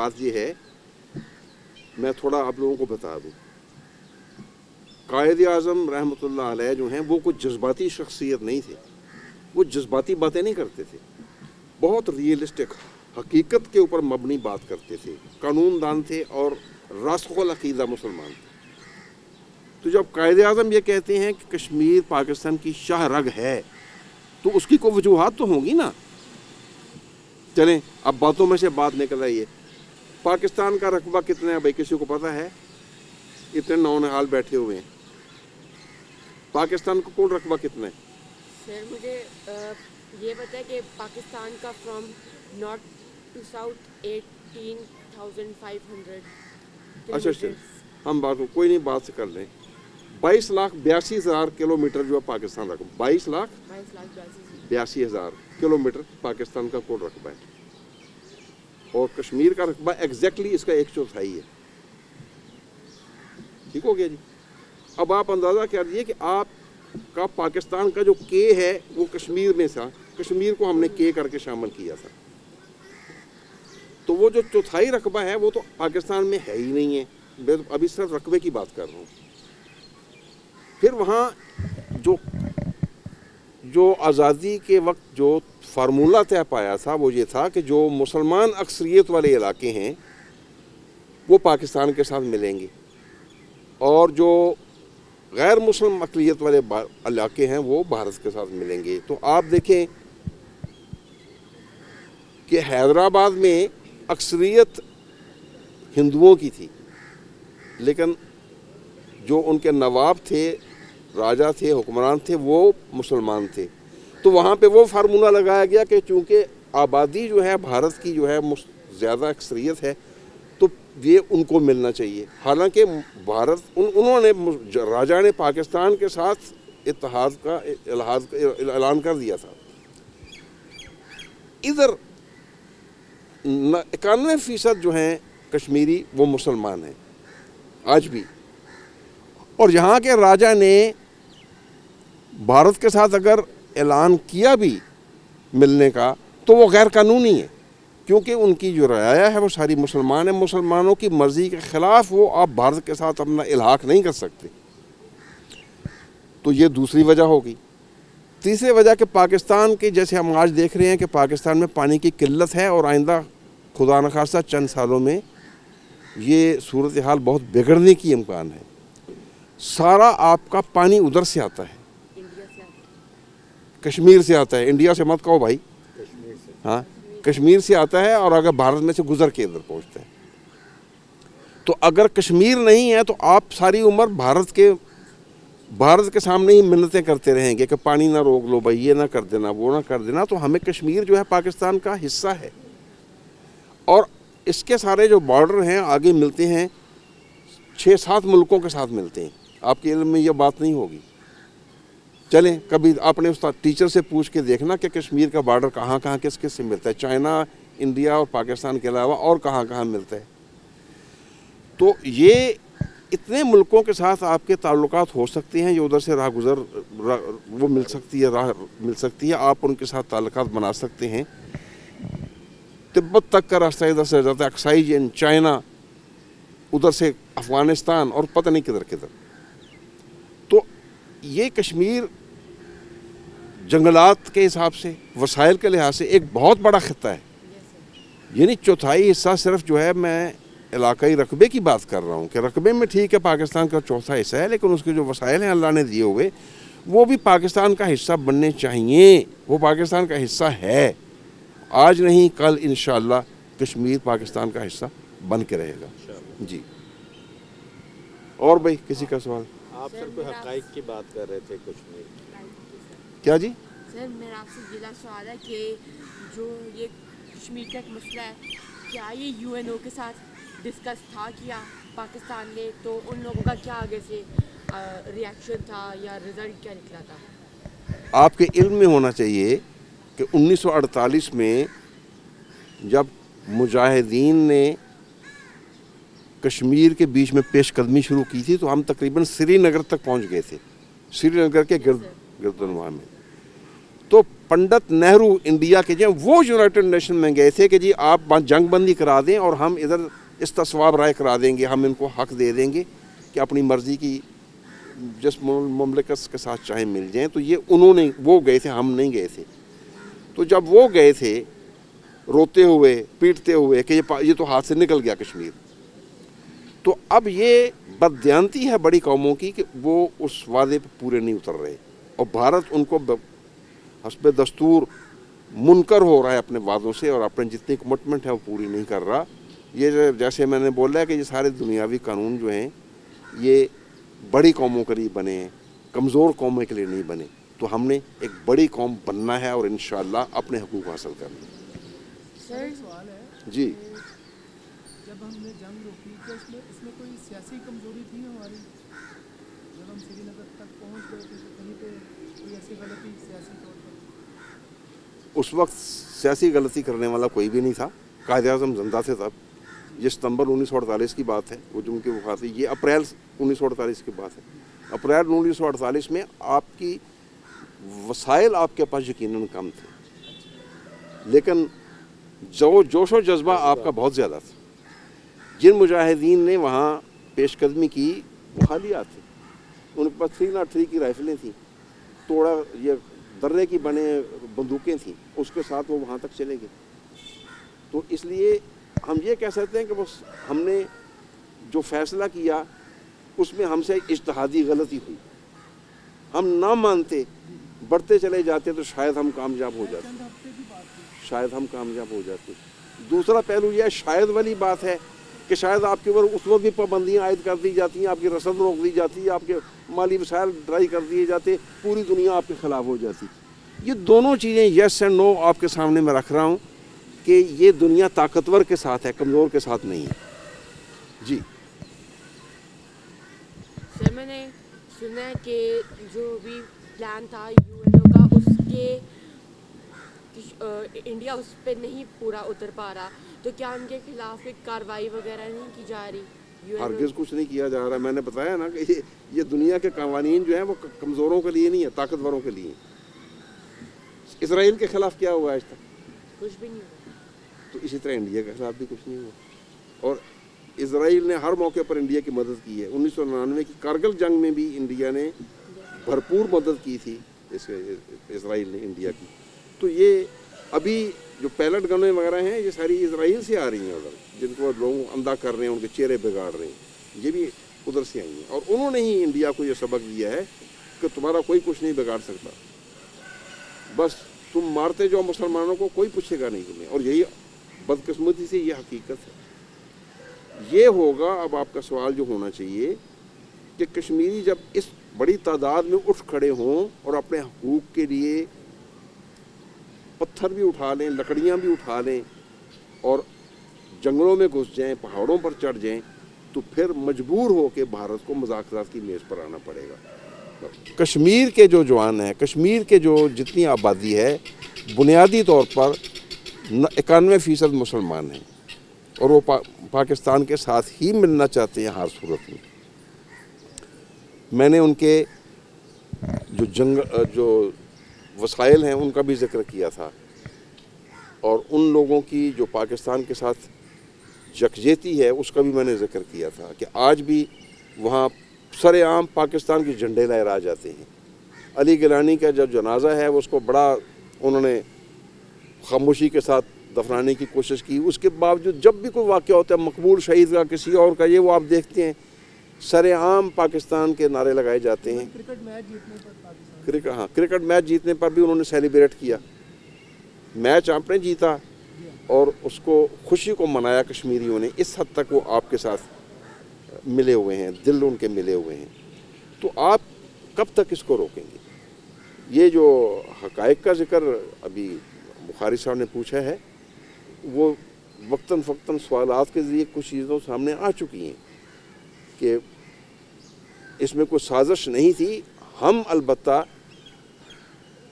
بات یہ ہے، میں تھوڑا آپ لوگوں کو بتا دوں، قائد اعظم رحمۃ اللہ علیہ جو ہیں وہ کوئی جذباتی شخصیت نہیں تھے، وہ جذباتی باتیں نہیں کرتے تھے، بہت ریئلسٹک حقیقت کے اوپر مبنی بات کرتے تھے، قانون دان تھے اور راسخ العقیدہ مسلمان تھے۔ تو جب قائد اعظم یہ کہتے ہیں کہ کشمیر پاکستان کی شاہ رگ ہے تو اس کی کوئی وجوہات تو ہوں گی نا۔ چلیں اب باتوں میں سے بات نکل رہی ہے، پاکستان کا رقبہ کتنا ہے بھائی کسی کو پتہ ہے؟ اتنے نونحال بیٹھے ہوئے ہیں، پاکستان کو کل رقبہ کتنا ہے؟ سر مجھے یہ پتہ ہے کہ پاکستان کا فرام نارتھ ٹو ساؤتھ 18,500 اچھا ہم کوئی نہیں بات سے کر لیں، 22,82,000 کلومیٹر جو ہے پاکستان رقبہ، 22,82,000 کلومیٹر پاکستان کا کل رقبہ ہے، اور کشمیر کا رقبہ ایگزیکٹلی اس کا 1/4 ہے۔ ٹھیک ہو گیا جی؟ اب آپ اندازہ کیجیے کہ آپ کا پاکستان کا جو کے ہے وہ کشمیر میں تھا، کشمیر کو ہم نے کے کر کے شامل کیا تھا، تو وہ جو 1/4 رقبہ ہے وہ تو پاکستان میں ہے ہی نہیں ہے، میں ابھی صرف رقبے کی بات کر رہا ہوں۔ پھر وہاں جو آزادی کے وقت جو فارمولہ طے پایا تھا وہ یہ تھا کہ جو مسلمان اکثریت والے علاقے ہیں وہ پاکستان کے ساتھ ملیں گے، اور جو غیر مسلم اقلیت والے علاقے ہیں وہ بھارت کے ساتھ ملیں گے۔ تو آپ دیکھیں کہ حیدرآباد میں اکثریت ہندوؤں کی تھی، لیکن جو ان کے نواب تھے، راجا تھے، حکمران تھے، وہ مسلمان تھے، تو وہاں پہ وہ فارمولہ لگایا گیا کہ چونکہ آبادی جو ہے بھارت کی جو ہے زیادہ اکثریت ہے تو یہ ان کو ملنا چاہیے، حالانکہ انہوں نے راجا نے پاکستان کے ساتھ اتحاد کا اعلان کر دیا تھا۔ ادھر 91% جو ہیں کشمیری وہ مسلمان ہیں آج بھی، اور یہاں کے راجا نے بھارت کے ساتھ اگر اعلان کیا بھی ملنے کا تو وہ غیر قانونی ہے، کیونکہ ان کی جو رعایا ہے وہ ساری مسلمان ہیں، مسلمانوں کی مرضی کے خلاف وہ آپ بھارت کے ساتھ اپنا الحاق نہیں کر سکتے۔ تو یہ دوسری وجہ ہوگی۔ تیسری وجہ کہ پاکستان کے جیسے ہم آج دیکھ رہے ہیں کہ پاکستان میں پانی کی قلت ہے، اور آئندہ خدا نخواستہ چند سالوں میں یہ صورتحال بہت بگڑنے کی امکان ہے۔ سارا آپ کا پانی ادھر سے آتا ہے، کشمیر سے آتا ہے، انڈیا سے مت کہو بھائی، ہاں کشمیر سے آتا ہے، اور اگر بھارت میں سے گزر کے ادھر پہنچتا ہے۔ تو اگر کشمیر نہیں ہے تو آپ ساری عمر بھارت کے سامنے ہی منتیں کرتے رہیں گے کہ پانی نہ روک لو بھائی، یہ نہ کر دینا، وہ نہ کر دینا۔ تو ہمیں کشمیر جو ہے پاکستان کا حصہ ہے، اور اس کے سارے جو بارڈر ہیں آگے ملتے ہیں 6-7 ملکوں کے ساتھ ملتے ہیں، آپ کے علم میں یہ بات نہیں ہوگی۔ چلیں کبھی آپ نے استاد ٹیچر سے پوچھ کے دیکھنا کہ کشمیر کا بارڈر کہاں کہاں کس کس سے ملتا ہے، چائنا، انڈیا اور پاکستان کے علاوہ اور کہاں کہاں ملتا ہے۔ تو یہ اتنے ملکوں کے ساتھ آپ کے تعلقات ہو سکتے ہیں، یہ ادھر سے راہ گزر وہ مل سکتی ہے، آپ ان کے ساتھ تعلقات بنا سکتے ہیں۔ تبت تک کا راستہ ادھر سے جاتا ہے، اکسائی جین، چائنا، ادھر سے افغانستان، اور پتہ نہیں کدھر کدھر۔ تو یہ کشمیر جنگلات کے حساب سے، وسائل کے لحاظ سے ایک بہت بڑا خطہ ہے، یعنی 1/4 حصہ صرف جو ہے، میں علاقائی رقبے کی بات کر رہا ہوں کہ رقبے میں ٹھیک ہے پاکستان کا 1/4 حصہ ہے، لیکن اس کے جو وسائل ہیں اللہ نے دیے ہوئے وہ بھی پاکستان کا حصہ بننے چاہیے، وہ پاکستان کا حصہ ہے، آج نہیں کل انشاءاللہ کشمیر پاکستان کا حصہ بن کے رہے گا۔ جی اور بھائی کسی کا سوال؟ آپ سر کوئی حقائق کی بات کر رہے تھے کشمیر، کیا جی؟ سر میرا آپ سے ضلع سوال ہے کہ جو یہ کشمیر کا ایک مسئلہ ہے، کیا یہ UNO کے ساتھ ڈسکس تھا کیا پاکستان نے؟ تو ان لوگوں کا کیا آگے سے ری ایکشن تھا یا رزلٹ کیا نکلا تھا؟ آپ کے علم میں ہونا چاہیے کہ 1948 میں جب مجاہدین نے کشمیر کے بیچ میں پیش قدمی شروع کی تھی تو ہم تقریباً سری نگر تک پہنچ گئے تھے، سری نگر کے گردنواح میں۔ تو पंडित नेहरू इंडिया के जो वो यूनाइटेड नेशन में गए थे कि जी आप जंग बंदी करा दें और हम इधर इस्तिस्वाब राय करा देंगे, हम इनको हक दे देंगे कि अपनी मर्ज़ी की जिस मुमलिकत के साथ चाहे मिल जाएं। तो ये उन्होंने वो गए थे, हम नहीं गए थे। तो जब वो गए थे रोते हुए पीटते हुए कि ये तो हाथ से निकल गया कश्मीर, तो अब ये बददियानती है बड़ी कौमों की कि वो उस वादे पर पूरे नहीं उतर रहे और भारत उनको हस्ब दस्तूर मुनकर हो रहा है अपने वादों से और अपने जितनी कमिटमेंट है वो पूरी नहीं कर रहा। ये जैसे मैंने बोला है कि ये सारे दुनियावी कानून जो हैं ये बड़ी कौमों के लिए बने हैं, कमज़ोर कौमों के लिए नहीं बने। तो हमने एक बड़ी कौम बनना है और इंशाअल्लाह अपने हकूक़ हासिल करना है। सर सवाल है जी, जब हमने जंग रोकी तो इसमें कोई सियासी कमजोरी थी हमारी? जब हम श्रीनगर तक पहुंच गए थे तो कहीं पे कोई ऐसी गलती सियासी तौर पर? उस वक्त सियासी गलती करने वाला कोई भी नहीं था। कायद-ए-आज़म ज़िंदा थे तब। ये सितंबर 1948 की बात है, वो जो उनकी वफ़ात हुई, ये अप्रैल 1948 की बात है। अप्रैल 1948 में आपकी वसाइल आपके पास यकीनन कम थे, लेकिन जोश व जज्बा आपका बहुत ज़्यादा था। जिन मुजाहिदीन ने वहाँ पेशकदमी की वो खाली हाथ थे, उनके पास 303 की राइफलें थी, तोड़ा ये दर्रे की बने बंदूकें थी, उसके साथ वो वहाँ तक चले गए। तो इसलिए हम ये कह सकते हैं कि बस हमने जो फ़ैसला किया उसमें हमसे इज्तिहादी गलती हुई। हम ना मानते, बढ़ते चले जाते तो शायद हम कामयाब हो जाते, शायद हम कामयाब हो जाते। दूसरा पहलू यह शायद वाली बात है कि शायद आपके ऊपर उस वक्त भी पाबंदियाँ आयद कर दी जाती हैं, आपकी रसद रोक दी जाती है, आपके माली वसाइल ड्राई कर दिए जाते, पूरी दुनिया आपके ख़िलाफ़ हो जाती। ये दोनों चीज़ें येस एंड नो आपके सामने मैं रख रहा हूँ कि ये दुनिया ताकतवर के साथ है, कमज़ोर के साथ नहीं है। जी सर मैंने सुना है कि जो भी प्लान था यूएनओ का उसके इंडिया उस पर नहीं पूरा उतर पा रहा, तो क्या उनके खिलाफ कोई कार्रवाई वगैरह नहीं की जा रही? हरगिज़ कुछ नहीं किया जा रहा। मैंने बताया ना कि ये दुनिया के कानून जो हैं वो कमज़ोरों के लिए नहीं है, ताकतवरों के लिए। इसराइल के ख़िलाफ़ क्या हुआ आज तक? कुछ भी नहीं हुआ। तो इसी तरह इंडिया के खिलाफ भी कुछ नहीं हुआ और इसराइल ने हर मौके पर इंडिया की मदद की है। 1999 की कारगिल जंग में भी इंडिया ने भरपूर मदद की थी इसराइल ने इंडिया की। तो ये अभी जो पैलेट गनें वगैरह हैं ये सारी इसराइल से आ रही हैं उधर, जिनको लोग अंधा कर रहे हैं, उनके चेहरे बिगाड़ रहे हैं, ये भी उधर से आई हैं। और उन्होंने ही इंडिया को ये सबक दिया है कि तुम्हारा कोई कुछ नहीं बिगाड़ सकता, बस तुम मारते जाओ मुसलमानों को, कोई पूछेगा नहीं तुम्हें। और यही बदकिस्मती से ये हकीकत है। ये होगा अब आपका सवाल जो होना चाहिए कि कश्मीरी जब इस बड़ी तादाद में उठ खड़े हों और अपने हकूक़ के लिए पत्थर भी उठा लें, लकड़ियाँ भी उठा लें और जंगलों में घुस जाएं, पहाड़ों पर चढ़ जाएं, तो फिर मजबूर हो के भारत को मज़ाकरात की मेज़ पर आना पड़ेगा। कश्मीर के जो जवान हैं, कश्मीर के जो जितनी आबादी है, बुनियादी तौर पर 91% मुसलमान हैं और वो पाकिस्तान के साथ ही मिलना चाहते हैं हर सूरत में। मैंने उनके जो वसाइल हैं उनका भी जिक्र किया था और उन लोगों की जो पाकिस्तान के साथ यकजहती है उसका भी मैंने जिक्र किया था कि आज भी वहाँ सरेआम पाकिस्तान के झंडे लहरा जाते हैं। अली गिलानी का जो जनाजा है उसको बड़ा उन्होंने खामोशी के साथ दफनाने की कोशिश की। उसके बावजूद जब भी कोई वाक़या होता है, मकबूल शहीद का, किसी और का, ये वो आप देखते हैं सरेआम पाकिस्तान के नारे लगाए जाते हैं। क्रिकेट मैच जीतने पर पाकिस्तान, क्रिकेट मैच जीतने पर भी उन्होंने सेलिब्रेट किया। मैच आपने जीता और उसको खुशी को मनाया कश्मीरियों ने। इस हद तक वो आपके साथ मिले हुए हैं, दिल उनके मिले हुए हैं। तो आप कब तक इसको रोकेंगे? ये जो हक़ाइक़ का जिक्र अभी बुखारी साहब ने पूछा है, वो वक्तन फ़क्तन सवालात के ज़रिए कुछ चीज़ों सामने आ चुकी हैं कि इसमें कोई साजिश नहीं थी। हम अलबत्ता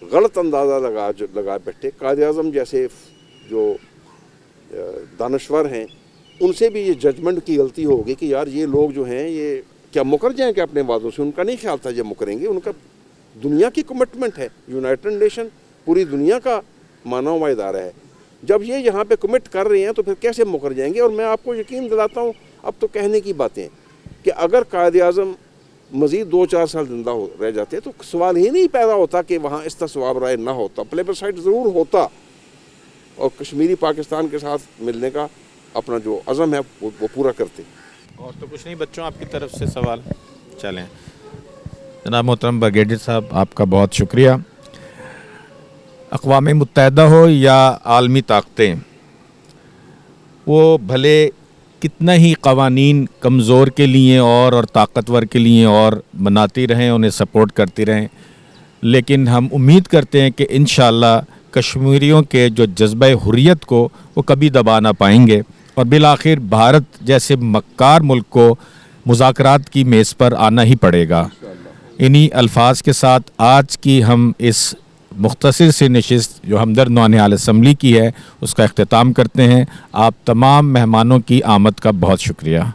गलत अंदाज़ा लगा बैठे। कायद-ए-आज़म जैसे जो दानश्वर हैं उनसे भी ये जजमेंट की गलती होगी कि यार ये लोग जो हैं ये क्या मुकर जाएँ क्या अपने वादों से? उनका नहीं ख्याल था ये मुकरेंगे। उनका दुनिया की कमिटमेंट है, यूनाइटेड नेशन पूरी दुनिया का माना हुआ इदारा है। जब ये यहाँ पे कमिट कर रहे हैं तो फिर कैसे मुकर जाएंगे। और मैं आपको यकीन दिलाता हूँ, अब तो कहने की बातें कि अगर कायद-ए-आज़म मज़ीद 2-4 साल ज़िंदा रह जाते तो सवाल ही नहीं पैदा होता कि वहाँ इस्तिस्वाब राय ना होता, प्लेबसाइट ज़रूर होता और कश्मीरी पाकिस्तान के साथ मिलने का अपना जो अज़म है वो पूरा करते। और तो कुछ नहीं बच्चों, आपकी तरफ से सवाल? चलें। जनाब मोहतरम ब्रिगेडियर साहब, आपका बहुत शुक्रिया। अक़वाम मुत्तहिदा हो या आलमी ताकतें, वो भले कितना ही क़वानीन कमज़ोर के लिए और ताकतवर के लिए और बनाती रहें, उन्हें सपोर्ट करती रहें, लेकिन हम उम्मीद करते हैं कि इंशाअल्लाह कश्मीरियों के जो जज्बे हुर्रियत को वो कभी दबा ना पाएंगे और बिलाखिर भारत जैसे मक्कार मुल्क को मुज़ाकरात की मेज़ पर आना ही पड़ेगा। इन्हीं अल्फाज के साथ आज की हम इस मुख्तसर सी नशिस्त जो हमदर्द नौनिहाल असम्बली की है उसका इख्तिताम करते हैं। आप तमाम मेहमानों की आमद का बहुत शुक्रिया।